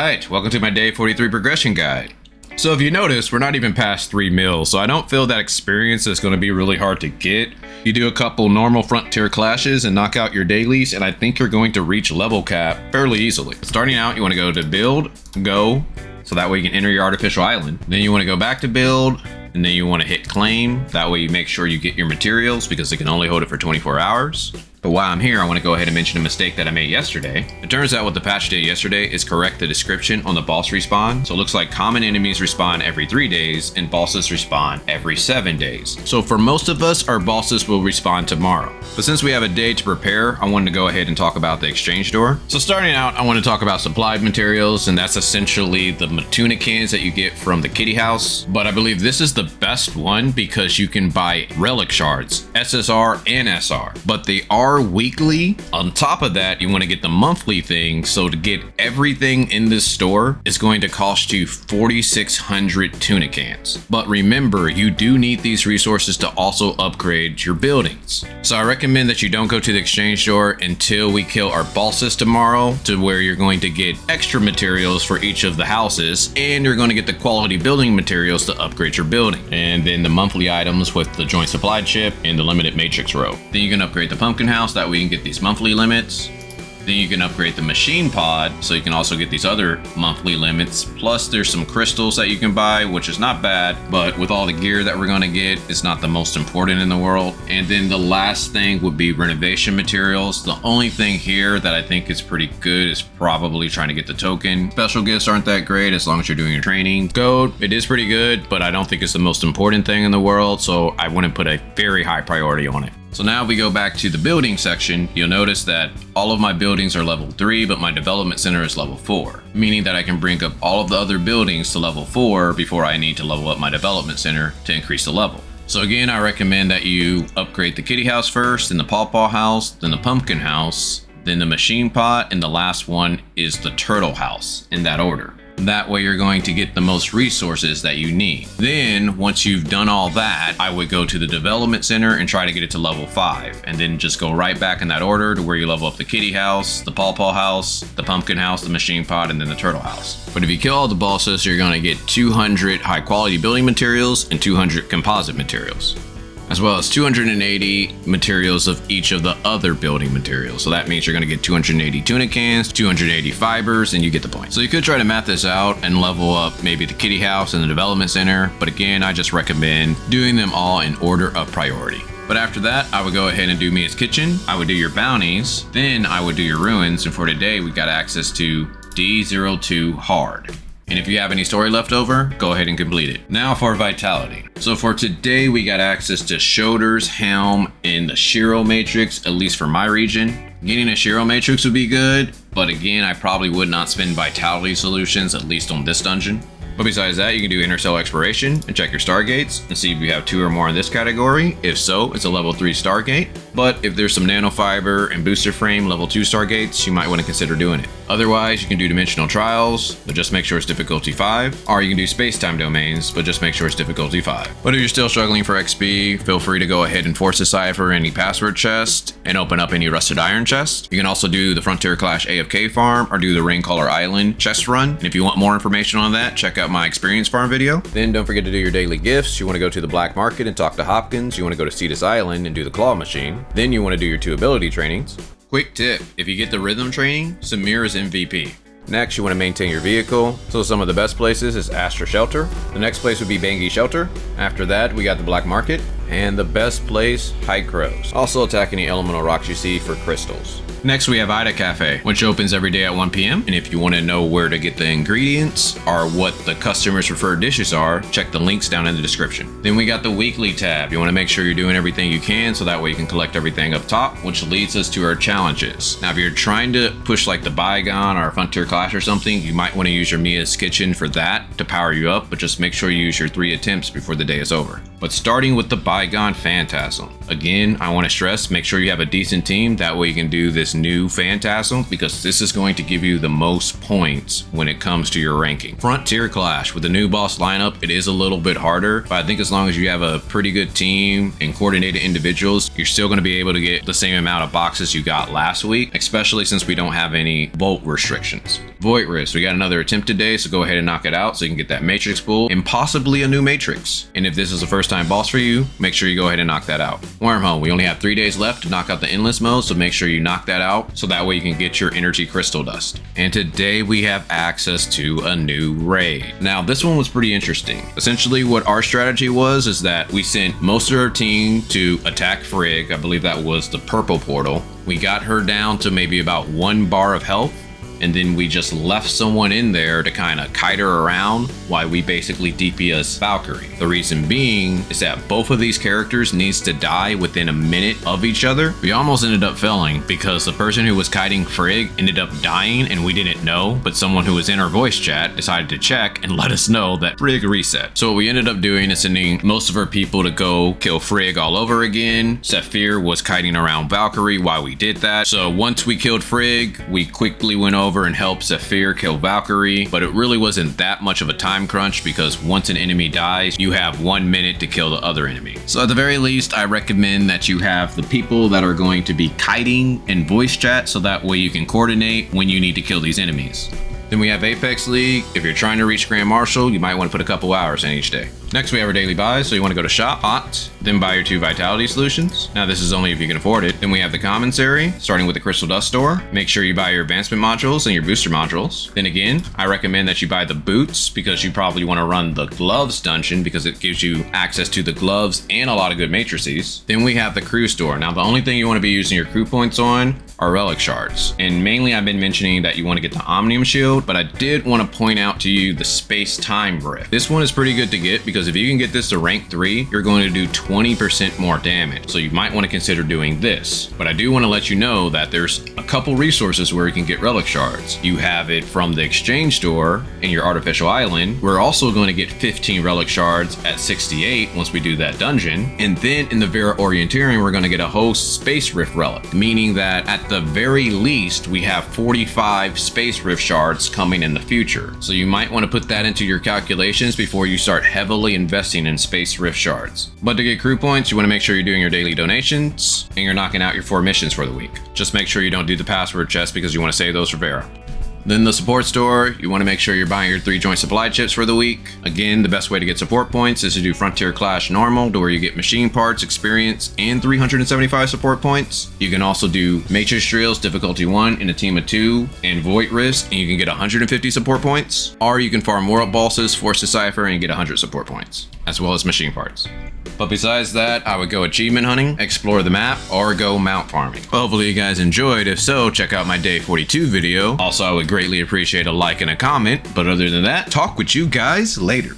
Alright, welcome to my day 43 progression guide. So if you notice, we're not even past 3 mils, so I don't feel that experience is going to be really hard to get. You do a couple normal frontier clashes and knock out your dailies, and I think you're going to reach level cap fairly easily. Starting out, you want to go to build, go, so that way you can enter your artificial island. Then you want to go back to build, and then you want to hit claim. That way you make sure you get your materials because it can only hold it for 24 hours. But while I'm here, I want to go ahead and mention a mistake that I made yesterday. It turns out what the patch did yesterday is correct the description on the boss respawn. So it looks like common enemies respawn every 3 days and bosses respawn every 7 days. So for most of us, our bosses will respawn tomorrow. But since we have a day to prepare, I wanted to go ahead and talk about the exchange door. So starting out, I want to talk about supplied materials, and that's essentially the tuna cans that you get from the kitty house. But I believe this is the best one because you can buy relic shards, SSR and SR, but they are weekly. On top of that, you want to get the monthly thing. So to get everything in this store is going to cost you 4,600 tuna cans. But remember, you do need these resources to also upgrade your buildings. So I recommend that you don't go to the exchange store until we kill our bosses tomorrow, to where you're going to get extra materials for each of the houses, and you're going to get the quality building materials to upgrade your building. And then the monthly items with the joint supply chip and the limited matrix row. Then you can upgrade the pumpkin house, that way you can get these monthly limits. Then you can upgrade the machine pod, so you can also get these other monthly limits. Plus there's some crystals that you can buy, which is not bad, but with all the gear that we're going to get, it's not the most important in the world. And then the last thing would be renovation materials. The only thing here that I think is pretty good is probably trying to get the token. Special gifts aren't that great as long as you're doing your training. Gold, it is pretty good, but I don't think it's the most important thing in the world, so I wouldn't put a very high priority on it. So now if we go back to the building section, you'll notice that all of my buildings are level 3, but my development center is level 4, meaning that I can bring up all of the other buildings to level 4 before I need to level up my development center to increase the level. So again, I recommend that you upgrade the kitty house first, then the pawpaw house, then the pumpkin house, then the machine pot, and the last one is the turtle house, in that order. That way you're going to get the most resources that you need. Then once you've done all that, I would go to the development center and try to get it to level 5, and then just go right back in that order to where you level up the kitty house, the pawpaw house, the pumpkin house, the machine pot, and then the turtle house. But if you kill all the bosses, you're going to get 200 high quality building materials and 200 composite materials, as well as 280 materials of each of the other building materials. So that means you're going to get 280 tuna cans, 280 fibers, and you get the point. So you could try to math this out and level up maybe the kitty house and the development center, but again, I just recommend doing them all in order of priority. But after that, I would go ahead and do Mia's kitchen. I would do your bounties, then I would do your ruins, and for today we got access to D02 hard. And if you have any story left over, go ahead and complete it. Now for vitality. So for today, we got access to shoulders, helm, and the Shiro matrix, at least for my region. Getting a Shiro matrix would be good, but again, I probably would not spend vitality solutions, at least on this dungeon. But besides that, you can do intercell exploration and check your stargates and see if you have 2 or more in this category. If so, it's a level 3 stargate. But if there's some nanofiber and booster frame level 2 stargates, you might want to consider doing it. Otherwise, you can do dimensional trials, but just make sure it's difficulty 5. Or you can do space-time domains, but just make sure it's difficulty 5. But if you're still struggling for XP, feel free to go ahead and force decipher any password chest and open up any rusted iron chest. You can also do the Frontier Clash AFK farm or do the Raincaller Island chest run. And if you want more information on that, check out my experience farm video. Then don't forget to do your daily gifts. You want to go to the black market and talk to Hopkins. You want to go to Cetus Island and do the claw machine. Then you want to do your 2 ability trainings. Quick tip, if you get the rhythm training, Samir is MVP. Next, you want to maintain your vehicle. So some of the best places is Astra Shelter. The next place would be Bangi Shelter. After that, we got the black market. And the best place, High Crows. Also attack any elemental rocks you see for crystals. Next, we have Aida Cafe, which opens every day at 1 p.m. And if you want to know where to get the ingredients or what the customer's preferred dishes are, check the links down in the description. Then we got the weekly tab. You want to make sure you're doing everything you can so that way you can collect everything up top, which leads us to our challenges. Now, if you're trying to push like the Bygone or Frontier Clash or something, you might want to use your Mia's Kitchen for that to power you up, but just make sure you use your 3 attempts before the day is over. But starting with the Bygone Phantasm. Again, I want to stress, make sure you have a decent team. That way you can do this new Phantasm, because this is going to give you the most points when it comes to your ranking. Frontier Clash, with the new boss lineup, it is a little bit harder, but I think as long as you have a pretty good team and coordinated individuals, you're still going to be able to get the same amount of boxes you got last week, especially since we don't have any bolt restrictions. Void Risk, we got another attempt today, so go ahead and knock it out so you can get that Matrix pull and possibly a new Matrix. And if this is a first time boss for you, make sure you go ahead and knock that out. Wormhole, we only have 3 days left to knock out the Endless mode, so make sure you knock that out so that way you can get your energy crystal dust. And today we have access to a new raid. Now this one was pretty interesting. Essentially what our strategy was is that we sent most of our team to attack Frigg. I believe that was the purple portal. We got her down to maybe about 1 bar of health, and then we just left someone in there to kind of kite her around while we basically DPS Valkyrie. The reason being is that both of these characters needs to die within a minute of each other. We almost ended up failing because the person who was kiting Frigg ended up dying and we didn't know, but someone who was in our voice chat decided to check and let us know that Frigg reset. So what we ended up doing is sending most of our people to go kill Frigg all over again. Zephyr was kiting around Valkyrie while we did that. So once we killed Frigg, we quickly went over and help Zephyr kill Valkyrie, but it really wasn't that much of a time crunch because once an enemy dies, you have 1 minute to kill the other enemy. So at the very least, I recommend that you have the people that are going to be kiting in voice chat so that way you can coordinate when you need to kill these enemies. Then we have Apex League. If you're trying to reach Grand Marshal, you might want to put a couple hours in each day. Next, we have our daily buys. So you want to go to shop, hot, then buy your 2 vitality solutions. Now this is only if you can afford it. Then we have the Commissary, starting with the Crystal Dust store. Make sure you buy your advancement modules and your booster modules. Then again, I recommend that you buy the boots because you probably want to run the gloves dungeon because it gives you access to the gloves and a lot of good matrices. Then we have the crew store. Now the only thing you want to be using your crew points on are relic shards. And mainly I've been mentioning that you want to get the Omnium shield, but I did want to point out to you the space-time rift. This one is pretty good to get because if you can get this to rank 3, you're going to do 20% more damage. So you might want to consider doing this. But I do want to let you know that there's a couple resources where you can get relic shards. You have it from the exchange store in your artificial island. We're also going to get 15 relic shards at 68 once we do that dungeon. And then in the Vera Orienteering, we're going to get a whole space rift relic, meaning that at the very least, we have 45 space rift shards coming in the future. So you might want to put that into your calculations before you start heavily investing in space rift shards. But to get crew points, you want to make sure you're doing your daily donations and you're knocking out your 4 missions for the week. Just make sure you don't do the password chest because you want to save those for Vera. Then the support store, you want to make sure you're buying your 3 joint supply chips for the week. Again, the best way to get support points is to do Frontier Clash normal, to where you get machine parts, experience, and 375 support points. You can also do Matrix Drills difficulty 1 in a team of 2 and Void Risk, and you can get 150 support points. Or you can farm World Bosses, Force Decipher, and get 100 support points, as well as machine parts. But besides that, I would go achievement hunting, explore the map, or go mount farming. Hopefully you guys enjoyed. If so, check out my day 42 video. Also, I would greatly appreciate a like and a comment. But other than that, talk with you guys later.